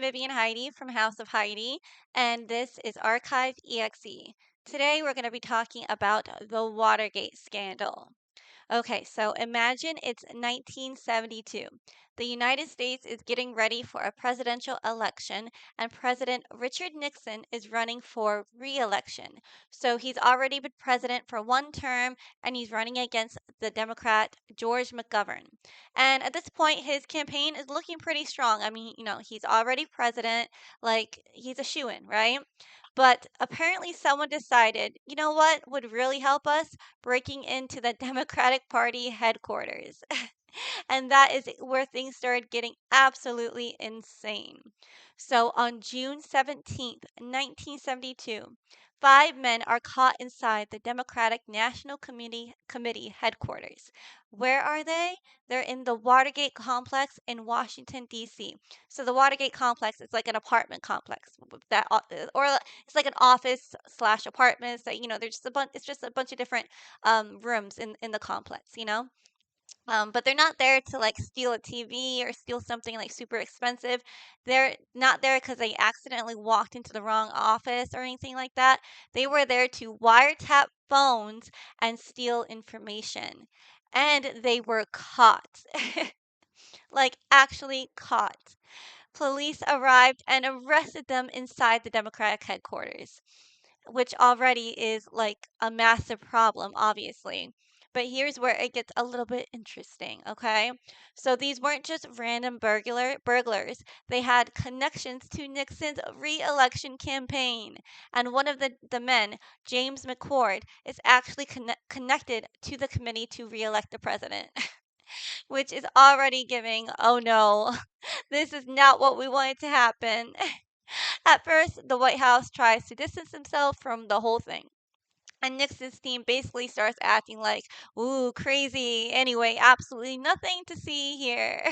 Vivian Heidi from House of Heidi, and this is Archive.exe. Today we're going to be talking about the Watergate scandal. Okay, so imagine it's 1972. The United States is getting ready for a presidential election, and President Richard Nixon is running for re-election. So he's already been president for one term, and he's running against the Democrat George McGovern. And at this point, his campaign is looking pretty strong. I mean, he's already president, like he's a shoo-in, right? But apparently, someone decided, you know what would really help us? Breaking into the Democratic Party headquarters. And that is where things started getting absolutely insane. So on June 17th, 1972, five men are caught inside the Democratic National Committee headquarters. Where are they? They're in the Watergate complex in Washington, D.C. So the Watergate complex is like an apartment complex or it's like an office slash apartment. So there's just a bunch. It's just a bunch of different rooms in the complex. But they're not there to like steal a TV or steal something like super expensive. They're not there because they accidentally walked into the wrong office or anything like that. They were there to wiretap phones and steal information. And they were caught. Like, actually caught. Police arrived and arrested them inside the Democratic headquarters, which already is like a massive problem, obviously. But here's where it gets a little bit interesting, okay? So these weren't just random burglars. They had connections to Nixon's re-election campaign. And one of the men, James McCord, is actually connected to the committee to re-elect the president. Which is already giving, oh no, this is not what we wanted to happen. At first, the White House tries to distance himself from the whole thing. And Nixon's team basically starts acting like, ooh, crazy. Anyway, absolutely nothing to see here.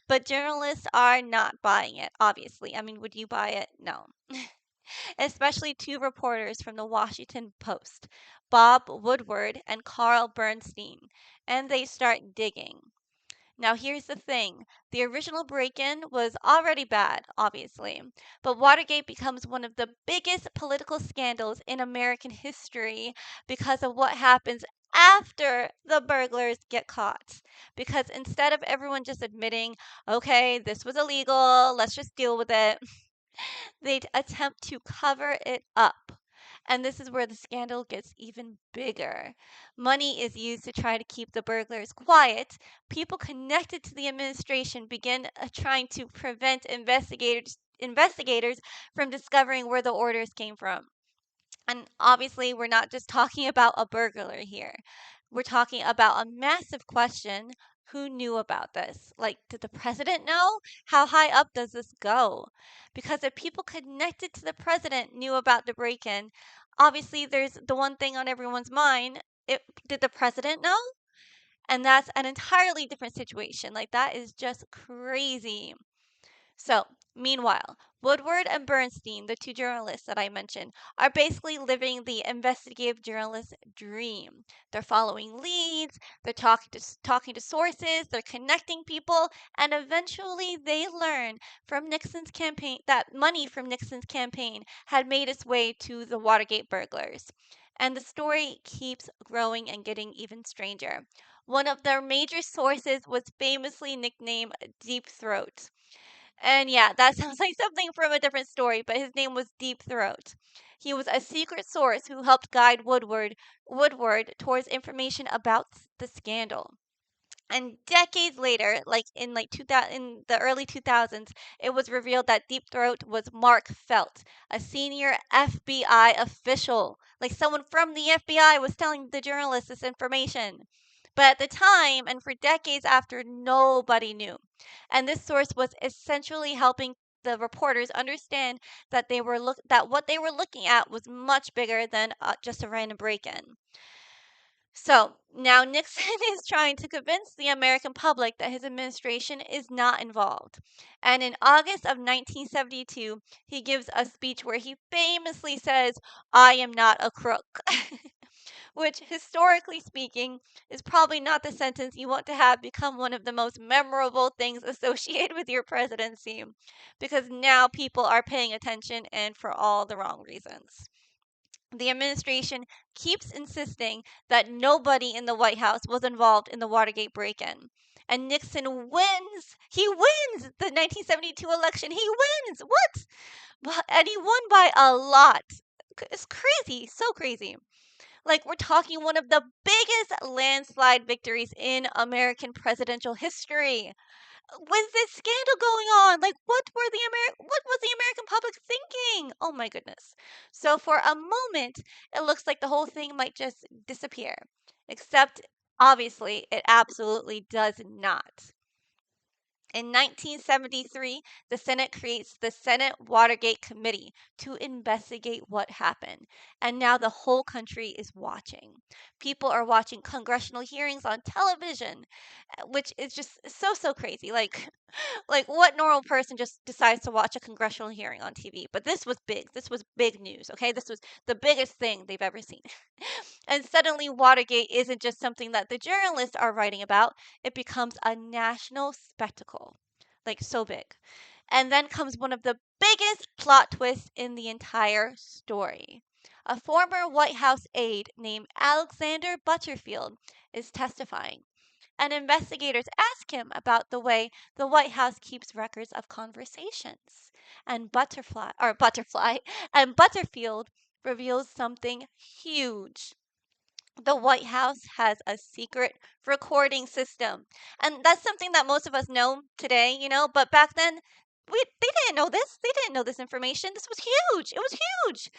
But journalists are not buying it, obviously. I mean, would you buy it? No. Especially two reporters from the Washington Post, Bob Woodward and Carl Bernstein. And they start digging. Now, here's the thing the original break in was already bad, obviously, but Watergate becomes one of the biggest political scandals in American history because of what happens after the burglars get caught. Because instead of everyone just admitting, okay, this was illegal, let's just deal with it, they'd attempt to cover it up. And this is where the scandal gets even bigger. Money is used to try to keep the burglars quiet. People connected to the administration begin trying to prevent investigators from discovering where the orders came from. And obviously, we're not just talking about a burglar here. We're talking about a massive question. Who knew about this? Like, did the president know? How high up does this go? Because if people connected to the president knew about the break in, obviously there's the one thing on everyone's mind. Did the president know? And that's an entirely different situation. Like, that is just crazy. So, meanwhile, Woodward and Bernstein, the two journalists that I mentioned, are basically living the investigative journalist dream. They're following leads, they're talking to sources, they're connecting people, and eventually they learn from Nixon's campaign that money from Nixon's campaign had made its way to the Watergate burglars. And the story keeps growing and getting even stranger. One of their major sources was famously nicknamed Deep Throat. And yeah, that sounds like something from a different story, but his name was Deep Throat. He was a secret source who helped guide Woodward towards information about the scandal. And decades later, like in 2000, in the early 2000s, it was revealed that Deep Throat was Mark Felt, a senior FBI official. Like someone from the FBI was telling the journalists this information. But at the time and for decades after, nobody knew. And this source was essentially helping the reporters understand that what they were looking at was much bigger than just a random break-in. So now Nixon is trying to convince the American public that his administration is not involved. And in August of 1972, he gives a speech where he famously says, I am not a crook. which historically speaking is probably not the sentence you want to have become one of the most memorable things associated with your presidency, because now people are paying attention and for all the wrong reasons. The administration keeps insisting that nobody in the White House was involved in the Watergate break in. And Nixon wins. He wins the 1972 election. He wins. What? And he won by a lot. It's crazy. So crazy. Like, we're talking one of the biggest landslide victories in American presidential history. With this scandal going on, like, what was the American public thinking? Oh my goodness. So for a moment, it looks like the whole thing might just disappear. Except obviously it absolutely does not. In 1973, the Senate creates the Senate Watergate Committee to investigate what happened. And now the whole country is watching. People are watching congressional hearings on television, which is just so crazy. Like what normal person just decides to watch a congressional hearing on TV? But this was big. This was big news, okay? This was the biggest thing they've ever seen. And suddenly Watergate isn't just something that the journalists are writing about, it becomes a national spectacle. Like so big. And then comes one of the biggest plot twists in the entire story. A former White House aide named Alexander Butterfield is testifying, and investigators ask him about the way the White House keeps records of conversations. And Butterfly and Butterfield reveals something huge. The White House has a secret recording system. And that's something that most of us know today, but back then they didn't know this. They didn't know this information. This was huge. It was huge.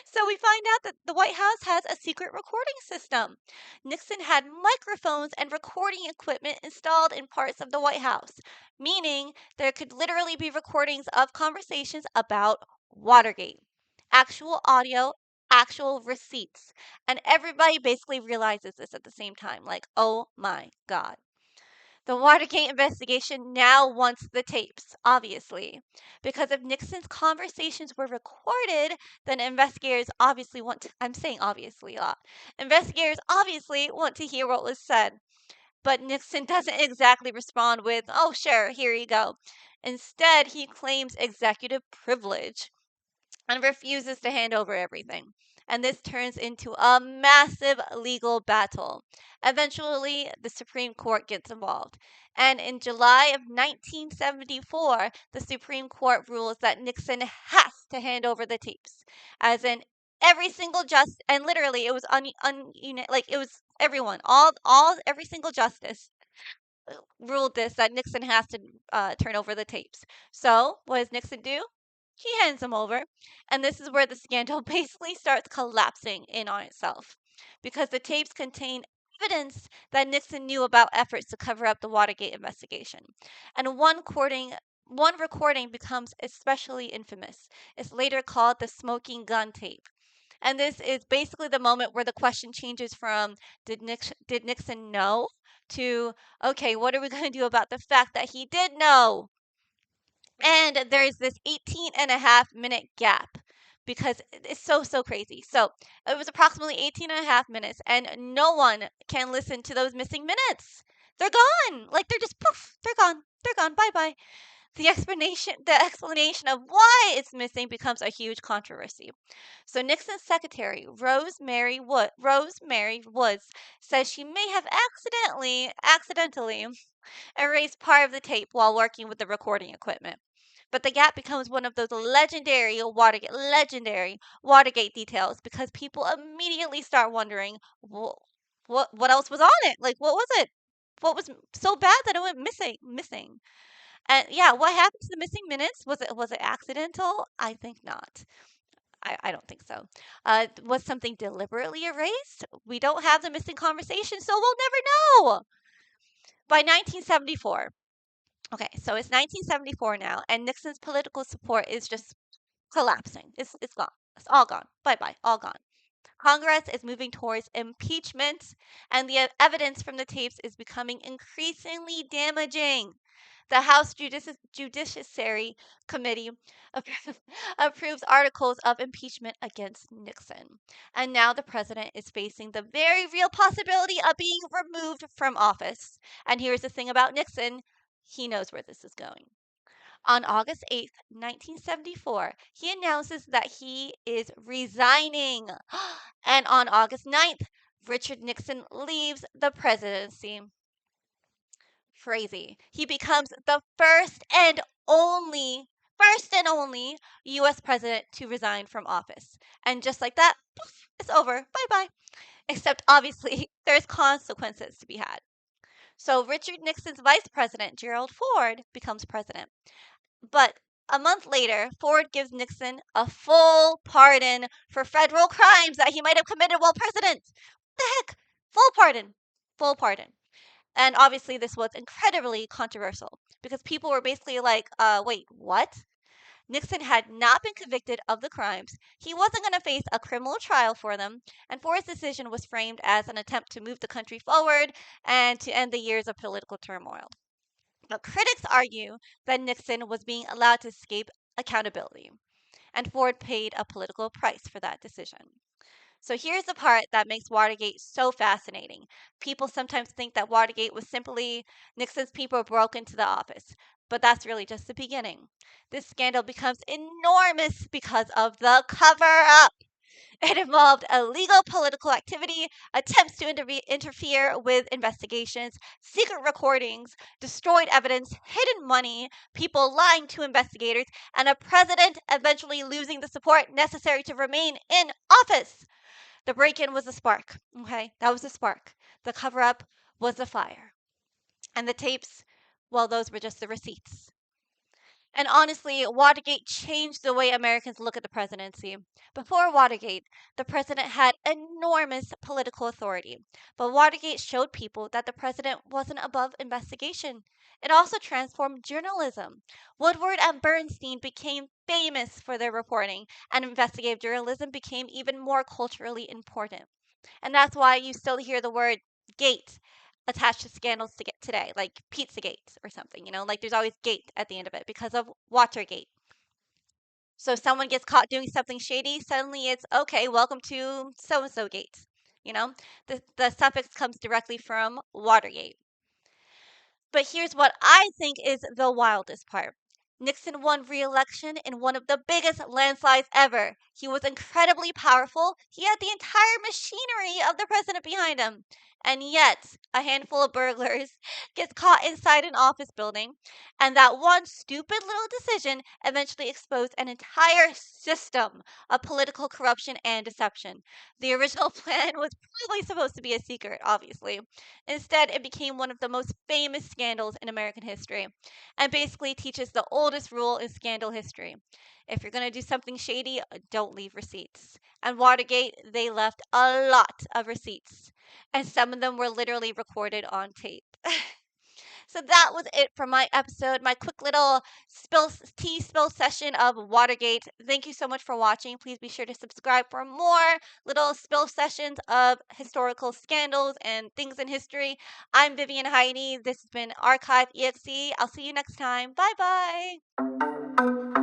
So we find out that the White House has a secret recording system. Nixon had microphones and recording equipment installed in parts of the White House, meaning there could literally be recordings of conversations about Watergate. Actual audio, actual receipts. And everybody basically realizes this at the same time. Like, oh my God. The Watergate investigation now wants the tapes, obviously, because if Nixon's conversations were recorded, then investigators obviously I'm saying obviously a lot. Investigators obviously want to hear what was said. But Nixon doesn't exactly respond with, oh, sure, here you go. Instead, he claims executive privilege and refuses to hand over everything. And this turns into a massive legal battle. Eventually, the Supreme Court gets involved. And in July of 1974, the Supreme Court rules that Nixon has to hand over the tapes. As in every single and literally it was like it was everyone, every single justice ruled this that Nixon has to turn over the tapes. So, what does Nixon do? He hands them over. And this is where the scandal basically starts collapsing in on itself. Because the tapes contain evidence that Nixon knew about efforts to cover up the Watergate investigation. And one recording becomes especially infamous. It's later called the smoking gun tape. And this is basically the moment where the question changes from did Nixon know to okay, what are we going to do about the fact that he did know? And there's this 18.5 minute gap because it's so crazy. So it was approximately 18.5 minutes, and no one can listen to those missing minutes. They're gone. Like they're just poof, they're gone. They're gone. Bye bye. The explanation of why it's missing becomes a huge controversy. So Nixon's secretary, Rosemary Woods, says she may have accidentally erased part of the tape while working with the recording equipment. But the gap becomes one of those legendary Watergate details because people immediately start wondering, what else was on it? Like, what was it? What was so bad that it went missing? And yeah, what happened to the missing minutes? Was it accidental? I think not. I don't think so. Was something deliberately erased? We don't have the missing conversation, so we'll never know. By 1974, okay, so it's 1974 now, and Nixon's political support is just collapsing. It's gone. It's all gone. Bye bye. All gone. Congress is moving towards impeachment, and the evidence from the tapes is becoming increasingly damaging. The House Judiciary Committee approves articles of impeachment against Nixon. And now the president is facing the very real possibility of being removed from office. And here's the thing about Nixon, he knows where this is going. On August 8th, 1974, he announces that he is resigning. And on August 9th, Richard Nixon leaves the presidency. Crazy. He becomes the first and only US president to resign from office. And just like that, poof, it's over. Bye bye. Except obviously, there's consequences to be had. So Richard Nixon's vice president, Gerald Ford, becomes president. But a month later, Ford gives Nixon a full pardon for federal crimes that he might have committed while president. What the heck? Full pardon. Full pardon. And obviously, this was incredibly controversial because people were basically like, wait, what? Nixon had not been convicted of the crimes. He wasn't going to face a criminal trial for them. And Ford's decision was framed as an attempt to move the country forward and to end the years of political turmoil. But critics argue that Nixon was being allowed to escape accountability, and Ford paid a political price for that decision. So here's the part that makes Watergate so fascinating. People sometimes think that Watergate was simply Nixon's people broke into the office, but that's really just the beginning. This scandal becomes enormous because of the cover up. It involved illegal political activity, attempts to interfere with investigations, secret recordings, destroyed evidence, hidden money, people lying to investigators, and a president eventually losing the support necessary to remain in office. The break in was the spark. Okay, that was the spark. The cover up was the fire. And the tapes, well, those were just the receipts. And honestly, Watergate changed the way Americans look at the presidency. Before Watergate, the president had enormous political authority. But Watergate showed people that the president wasn't above investigation. It also transformed journalism. Woodward and Bernstein became famous for their reporting, and investigative journalism became even more culturally important. And that's why you still hear the word gate attached to scandals to get today, like Pizzagate or something, like there's always gate at the end of it because of Watergate. So if someone gets caught doing something shady, suddenly it's okay, welcome to so and so gate. You know, the suffix comes directly from Watergate. But here's what I think is the wildest part. Nixon won re-election in one of the biggest landslides ever. He was incredibly powerful. He had the entire machinery of the president behind him. And yet, a handful of burglars gets caught inside an office building, and that one stupid little decision eventually exposed an entire system of political corruption and deception. The original plan was probably supposed to be a secret, obviously. Instead, it became one of the most famous scandals in American history and basically teaches the oldest rule in scandal history. If you're going to do something shady, don't leave receipts. And Watergate, they left a lot of receipts, and some of them were literally recorded on tape. So that was it for my episode, my quick little tea spill session of Watergate. Thank you so much for watching. Please be sure to subscribe for more little spill sessions of historical scandals and things in history. I'm Vivian Heidi. This has been Archive.exe. I'll see you next time. Bye bye.